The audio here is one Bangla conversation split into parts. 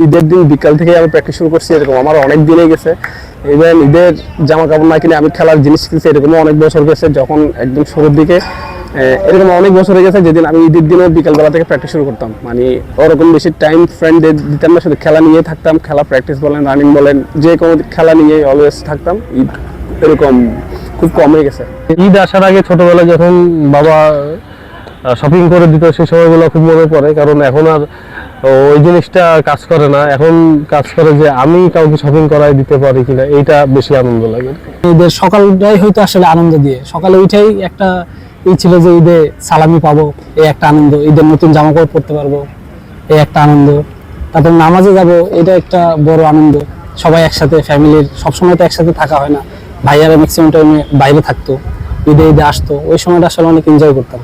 ঈদের দিন বিকাল থেকে আমি প্র্যাকটিস শুরু করছি, এরকম আমার অনেক দিনে গেছে। ইভেন ঈদের জামা কাপড় না কিনে আমি খেলার জিনিস কিনছি, এরকমও অনেক বছর গেছে। যখন একদম শুরুর দিকে এরকম অনেক বছর হয়ে গেছে যেদিন আমি ঈদের দিনে বিকালবেলা থেকে প্র্যাকটিস শুরু করতাম। মানে ওরকম বেশি টাইম ফ্রেন্ড দিতাম না, শুধু খেলা নিয়ে থাকতাম। খেলা প্র্যাকটিস বলেন, রানিং বলেন, যে কোনো খেলা নিয়ে অলওয়েজ থাকতাম। ঈদ এরকম খুব কম হয়ে গেছে। ঈদ আসার আগে ছোটবেলায় যখন বাবা শপিং করে দিত সেই সময়গুলো খুব মনে পড়ে, কারণ এখন আর ওই জিনিসটা কাজ করে না। এখন কাজ করে যে আমি কাউকে শপিং করাই দিতে পারি কিনা, এইটা বেশি আনন্দ লাগে। ঈদের সকালটাই হয়তো আসলে আনন্দ দিয়ে, সকালে উঠেই একটা ছিল যে ঈদে সালামি পাবো, এই একটা আনন্দ। ঈদের নতুন জামা কাপড় পরতে পারবো, এই একটা আনন্দ। তারপর নামাজে যাবো, এটা একটা বড় আনন্দ। সবাই একসাথে, ফ্যামিলির সবসময় তো একসাথে থাকা হয় না। ভাইয়ারা ম্যাক্সিমাম টাইমে বাইরে থাকতো, ঈদে আসতো, ওই সময়টা আসলে অনেক এনজয় করতাম।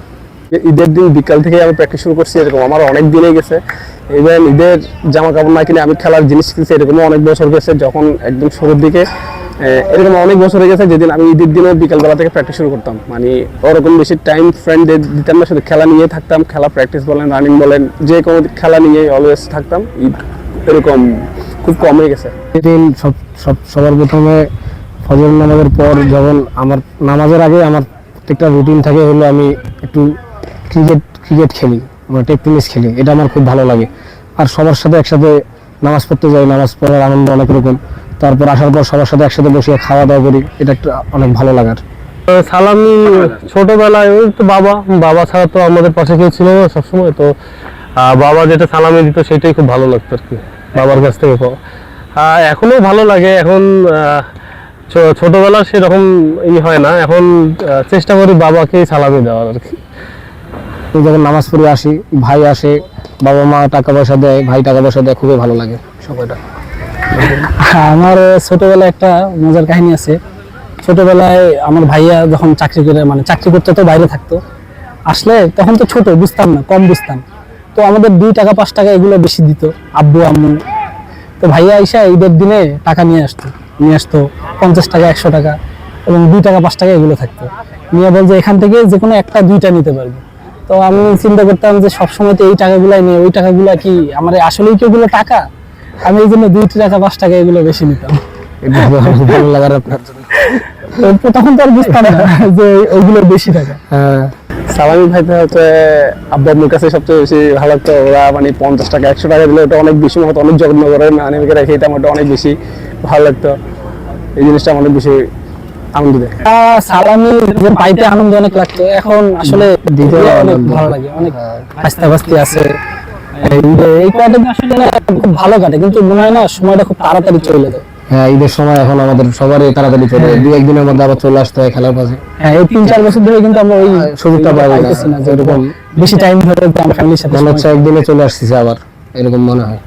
ঈদের দিন বিকাল থেকে আমি প্র্যাকটিস শুরু করছি, এরকম আমার অনেক দিনে গেছে। ইভেন ঈদের জামা কাপড় না কিনে আমি খেলার জিনিস কিনছি, এরকমও অনেক বছর গেছে। যখন একদম শুরুর দিকে এরকম অনেক বছর হয়ে গেছে যেদিন আমি ঈদের দিনে বিকালবেলা থেকে প্র্যাকটিস শুরু করতাম। মানে ওরকম বেশি টাইম ফ্রেন্ড দিতাম না, শুধু খেলা নিয়ে থাকতাম। খেলা প্র্যাকটিস বলেন, রানিং বলেন, যে কোনো খেলা নিয়ে অলওয়েজ থাকতাম। ঈদ এরকম খুব কম হয়ে গেছে। এদিন সবার প্রথমে ফজর নামাজের পর, যখন আমার নামাজের আগে আমার প্রত্যেকটা রুটিন থাকে হলো আমি একটু ক্রিকেট খেলি, মানে টেনিস খেলি। এটা আমার খুব ভালো লাগে। আর সবার সাথে একসাথে নামাজ পড়তে যাই, নামাজ পড়ার আনন্দ অনেক রকম। তারপর আসার পর সবার সাথে একসাথে বসে খাওয়া দাওয়া করি, এটা একটা অনেক ভালো লাগার। সালামি ছোটবেলায় ওই তো বাবা ছাড়া তো আমাদের পাশে কেউ ছিল না সবসময়। তো বাবা যেটা সালামি দিত সেটাই খুব ভালো লাগতো আর কি, বাবার কাছ থেকে পাওয়া। এখনো ভালো লাগে। এখন ছোটবেলা সেরকম হয় না, এখন চেষ্টা করি বাবাকেই সালামি দেওয়ার আর কি। যখন নামাজ পড়ে আসি, ভাই আসে, বাবা মা টাকা পয়সা দেয়, ভাই টাকা পয়সা দেয়, খুবই ভালো লাগে সময়টা। আমার ছোটবেলায় একটা মজার কাহিনী আছে। ছোটবেলায় আমার ভাইয়া যখন চাকরি করতে তো বাইরে থাকতো, আসলে তখন তো ছোট, বুঝতাম না, কম বুঝতাম। তো আমাদের 2 টাকা 5 টাকা এগুলো বেশি দিত আব্বু আম্মু। তো ভাইয়া আইসা ঈদের দিনে টাকা নিয়ে আসতো 50 টাকা 100 টাকা এবং 2 টাকা 5 টাকা এগুলো থাকতো। নিয়ে বলছে এখান থেকে যে কোনো একটা 2টা নিতে পারবে। তো আমি চিন্তা করতাম যে সবসময় তো এই টাকাগুলাই নিয়ে, ওই টাকাগুলা কি আমার আসলেই কি ওগুলো টাকা? আমি এই জন্য 2 টাকা 5 টাকা এগুলো বেশি নিতাম। ভালো লাগার আপনার জন্য। তখন তো আর বুঝতাম না যে ওইগুলো বেশি টাকা। সালামি ভাইতে হচ্ছে আব্বা আম্মুর কাছে সবচেয়ে বেশি ভালো লাগতো। ওরা মানে 50 টাকা 100 টাকা দিলে ওটা অনেক বেশি মতো, অনেক যত্ন করে মানে রেখে দিতাম। ওটা অনেক বেশি ভালো লাগতো। এই জিনিসটা অনেক বেশি আনন্দ দেয়। সালামি পাইতে আনন্দ অনেক লাগতো, এখন আসলে দিতে অনেক ভালো লাগে। অনেক হাসতে আছে। এই কয়টা দিন আসলে খুব ভালো কাটে, কিন্তু মনে হয় না সময়টা খুব তাড়াতাড়ি চলে যায়। হ্যাঁ, ঈদের সময় এখন আমাদের সবারই তাড়াতাড়ি চলে যায়। 2-1 দিনের মধ্যে আবার চলে আসতে হয় খেলার পাশে। হ্যাঁ, এই 3-4 বছর ধরে কিন্তু আমরা ওই সুযোগটা পাইতেছি না যে এরকম বেশি টাইম ধরে আমরা ফ্যামিলির সাথে মনে হচ্ছে একদিনে চলে আসতেছে আবার, এরকম মনে হয়।